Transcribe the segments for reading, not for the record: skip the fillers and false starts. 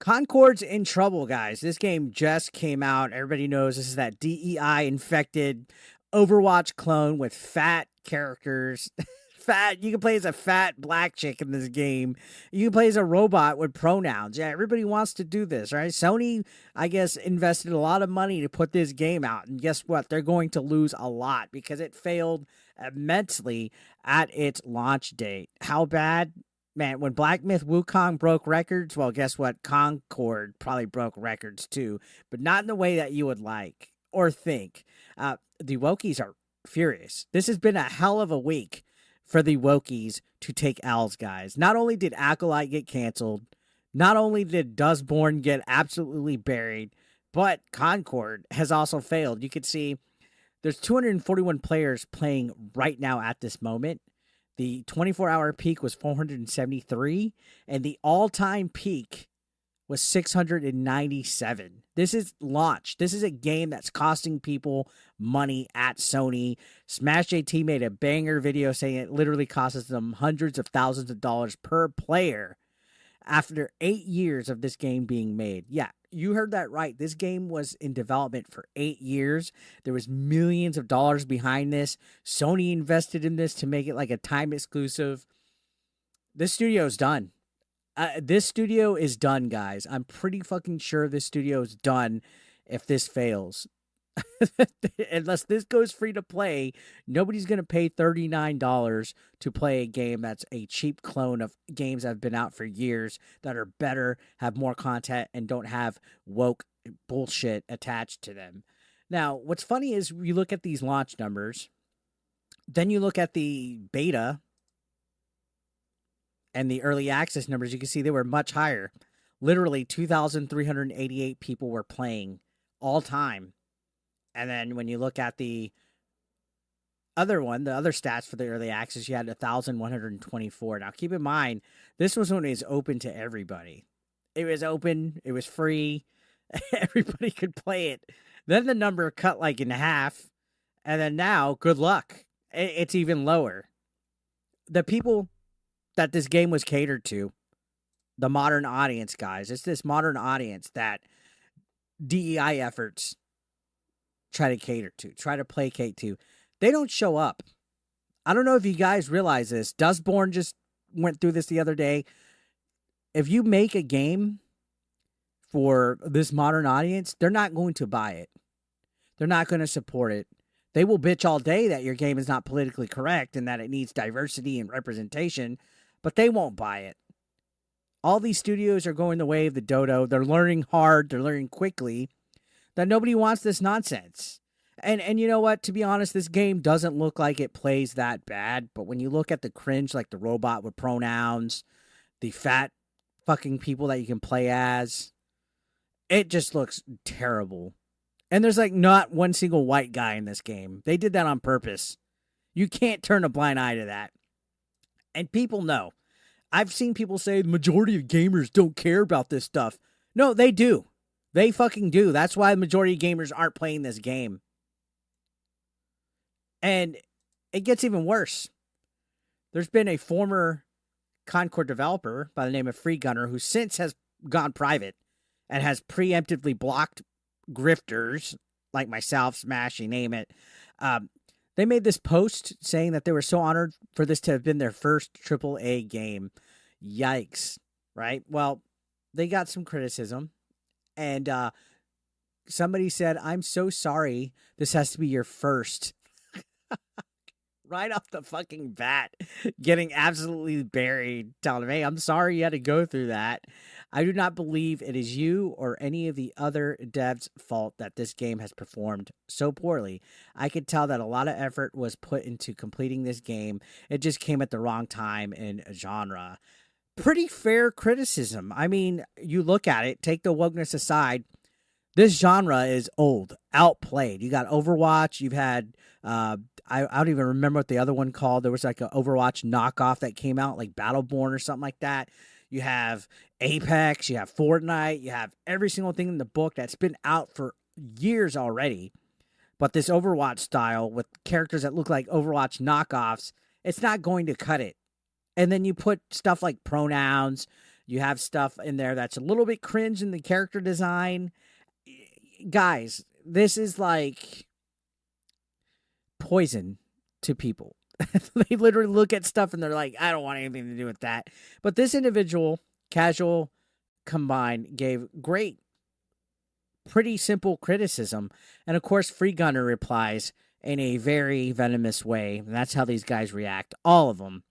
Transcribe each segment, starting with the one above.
Concord's in trouble, guys. This game just came out. Everybody knows this is that DEI infected Overwatch clone with fat characters. Fat. You can play as a fat black chick in this game. You can play as a robot with pronouns. Yeah, everybody wants to do this, right? Sony, I guess, invested a lot of money to put this game out. And guess what? They're going to lose a lot because it failed immensely at its launch date. How bad? Man, when Black Myth Wukong broke records, well, guess what? Concord probably broke records too, but not in the way that you would like or think. The Wokies are furious. This has been a hell of a week for the Wokies to take L's, guys. Not only did Acolyte get canceled, not only did Dustborn get absolutely buried, but Concord has also failed. You can see there's 241 players playing right now at this moment. The 24-hour peak was 473, and the all-time peak was 697. This is launch. This is a game that's costing people money at Sony. Smash JT made a banger video saying it literally costs them hundreds of thousands of dollars per player after 8 years of this game being made. Yeah, you heard that right. This game was in development for 8 years. There was millions of dollars behind this. Sony invested in this to make it like a time exclusive. This studio is done. This studio is done, guys. I'm pretty fucking sure this studio is done if this fails. Unless this goes free to play, nobody's going to pay $39 to play a game that's a cheap clone of games that have been out for years that are better, have more content, and don't have woke bullshit attached to them. Now, what's funny is you look at these launch numbers, then you look at the beta and the early access numbers, you can see they were much higher. Literally 2,388 people were playing all time. And then when you look at the other one, the other stats for the early access, you had 1,124. Now, keep in mind, this was when it was open to everybody. It was open. It was free. Everybody could play it. Then the number cut like in half. And then now, good luck. It's even lower. The people that this game was catered to, the modern audience, guys, it's this modern audience that DEI efforts try to cater to, try to placate to. They don't show up. I don't know if you guys realize this. Dustborn just went through this the other day. If you make a game for this modern audience, they're not going to buy it. They're not going to support it. They will bitch all day that your game is not politically correct and that it needs diversity and representation, but they won't buy it. All these studios are going the way of the dodo. They're learning hard. They're learning quickly that nobody wants this nonsense. And you know what? To be honest, this game doesn't look like it plays that bad. But when you look at the cringe, like the robot with pronouns, the fat fucking people that you can play as, it just looks terrible. And there's like not one single white guy in this game. They did that on purpose. You can't turn a blind eye to that. And people know. I've seen people say the majority of gamers don't care about this stuff. No, they do. They fucking do. That's why the majority of gamers aren't playing this game. And it gets even worse. There's been a former Concord developer by the name of Free Gunner who since has gone private and has preemptively blocked grifters like myself, Smash, you name it. They made this post saying that they were so honored for this to have been their first AAA game. Yikes, right? Well, they got some criticism. And somebody said, I'm so sorry this has to be your first. Right off the fucking bat, getting absolutely buried, telling me, hey, I'm sorry you had to go through that. I do not believe it is you or any of the other devs' fault that this game has performed so poorly. I could tell that a lot of effort was put into completing this game. It just came at the wrong time in a genre. Pretty fair criticism. I mean, you look at it, take the wokeness aside, this genre is old, outplayed. You got Overwatch. You've had, I don't even remember what the other one called. There was like an Overwatch knockoff that came out, like Battleborn or something like that. You have Apex. You have Fortnite. You have every single thing in the book that's been out for years already. But this Overwatch style with characters that look like Overwatch knockoffs, it's not going to cut it. And then you put stuff like pronouns. You have stuff in there that's a little bit cringe in the character design. Guys, this is like poison to people. They literally look at stuff and they're like, I don't want anything to do with that. But this individual, casual combined, gave great, pretty simple criticism. And of course, Free Gunner replies in a very venomous way. And that's how these guys react. All of them.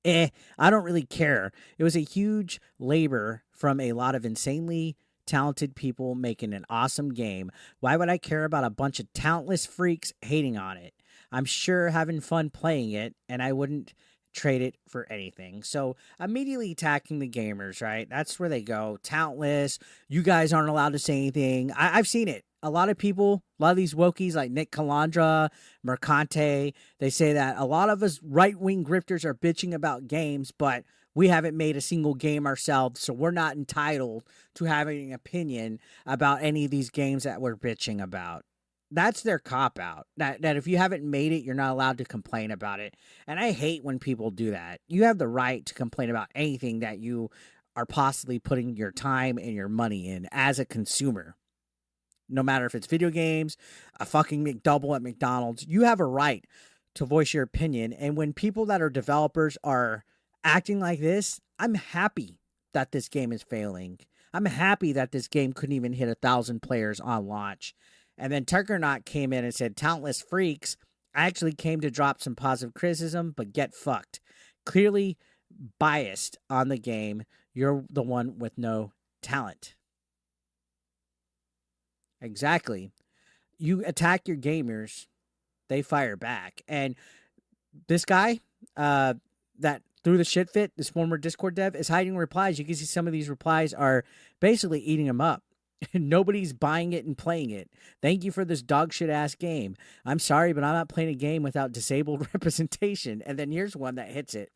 I don't really care. It was a huge labor from a lot of insanely talented people making an awesome game. Why would I care about a bunch of talentless freaks hating on it? I'm sure having fun playing it, and I wouldn't trade it for anything. So immediately attacking the gamers, right? That's where they go. Talentless. You guys aren't allowed to say anything. I've seen it. A lot of people, a lot of these wokies like Nick Calandra, Mercante, they say that a lot of us right-wing grifters are bitching about games, but we haven't made a single game ourselves, so we're not entitled to having an opinion about any of these games that we're bitching about. That's their cop-out, that if you haven't made it, you're not allowed to complain about it. And I hate when people do that. You have the right to complain about anything that you are possibly putting your time and your money in as a consumer. No matter if it's video games, a fucking McDouble at McDonald's, you have a right to voice your opinion. And when people that are developers are acting like this, I'm happy that this game is failing. I'm happy that this game couldn't even hit 1,000 players on launch. And then Tuckernaut came in and said, talentless freaks, I actually came to drop some positive criticism, but get fucked. Clearly biased on the game. You're the one with no talent. Exactly. You attack your gamers, they fire back. And this guy that threw the shit fit, this former Discord dev, is hiding replies. You can see some of these replies are basically eating him up. Nobody's buying it and playing it. Thank you for this dog shit ass game. I'm sorry, but I'm not playing a game without disabled representation. And then here's one that hits it.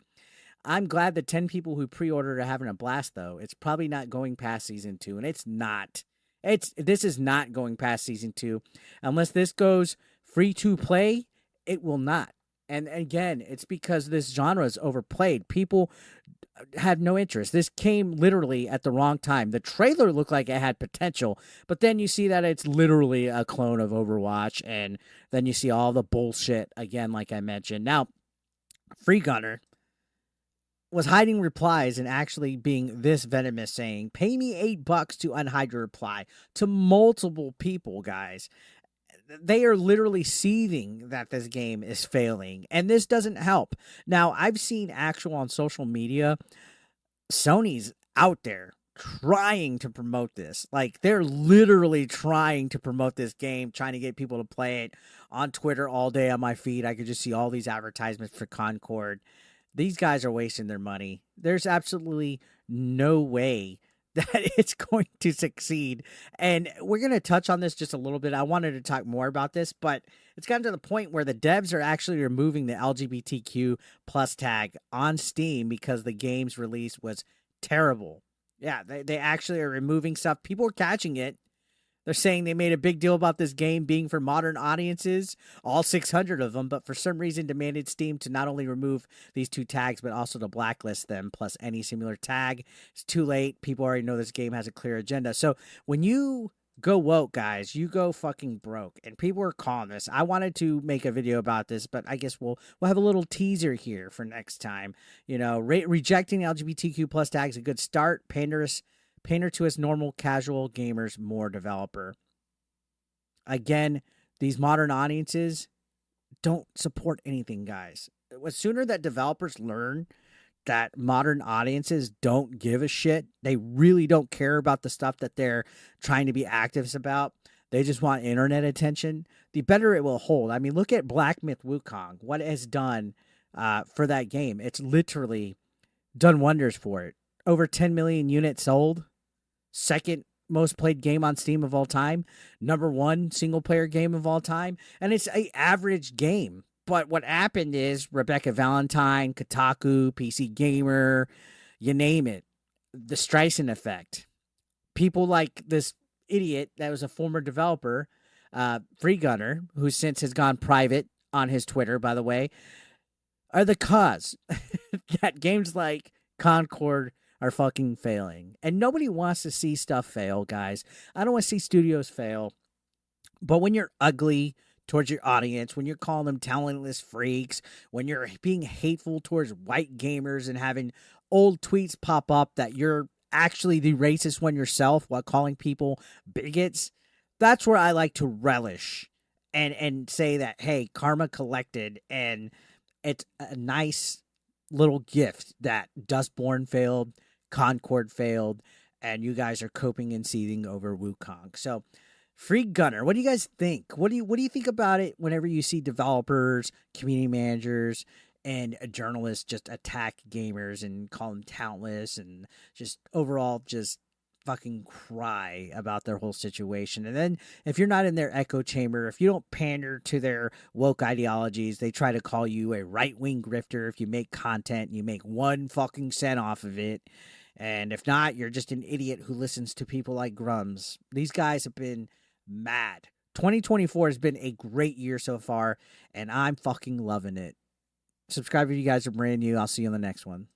I'm glad the 10 people who pre-ordered are having a blast, though. It's probably not going past season 2, and it's not. This is not going past season 2. Unless this goes free to play, it will not. And again, it's because this genre is overplayed. People had no interest. This came literally at the wrong time. The trailer looked like it had potential, but then you see that it's literally a clone of Overwatch, and then you see all the bullshit again, like I mentioned. Now, Free Gunner was hiding replies and actually being this venomous, saying, pay me $8 to unhide your reply to multiple people, guys. They are literally seething that this game is failing, and this doesn't help. Now, I've seen actual on social media, Sony's out there trying to promote this. Like, they're literally trying to promote this game, trying to get people to play it. On Twitter all day on my feed, I could just see all these advertisements for Concord. These guys are wasting their money. There's absolutely no way that it's going to succeed. And we're going to touch on this just a little bit. I wanted to talk more about this, but it's gotten to the point where the devs are actually removing the LGBTQ plus tag on Steam because the game's release was terrible. Yeah, they actually are removing stuff. People are catching it. They're saying they made a big deal about this game being for modern audiences, all 600 of them, but for some reason demanded Steam to not only remove these 2 tags, but also to blacklist them, plus any similar tag. It's too late. People already know this game has a clear agenda. So when you go woke, guys, you go fucking broke. And people are calling this. I wanted to make a video about this, but I guess we'll have a little teaser here for next time. You know, rejecting LGBTQ plus tags, a good start. Pander to us normal, casual gamers, more developer. Again, these modern audiences don't support anything, guys. The sooner that developers learn that modern audiences don't give a shit, they really don't care about the stuff that they're trying to be activists about, they just want internet attention, the better it will hold. I mean, look at Black Myth Wukong, what it has done for that game. It's literally done wonders for it. Over 10 million units sold. Second most played game on Steam of all time. Number 1 single player game of all time. And it's an average game. But what happened is Rebecca Valentine, Kotaku, PC Gamer, you name it. The Streisand effect. People like this idiot that was a former developer, Free Gunner, who since has gone private on his Twitter, by the way, are the cause that games like Concord are fucking failing. And nobody wants to see stuff fail, guys. I don't want to see studios fail. But when you're ugly towards your audience, when you're calling them talentless freaks, when you're being hateful towards white gamers and having old tweets pop up that you're actually the racist one yourself while calling people bigots, that's where I like to relish and say that, hey, karma collected, and it's a nice little gift that Dustborn failed, Concord failed, and you guys are coping and seething over Wukong. So, Free Gunner, what do you guys think? What do you think about it whenever you see developers, community managers, and journalists just attack gamers and call them talentless and just overall just fucking cry about their whole situation? And then if you're not in their echo chamber, if you don't pander to their woke ideologies, they try to call you a right-wing grifter if you make content and you make 1 fucking cent off of it. And if not, you're just an idiot who listens to people like Grums. These guys have been mad. 2024 has been a great year so far, and I'm fucking loving it. Subscribe if you guys are brand new. I'll see you on the next one.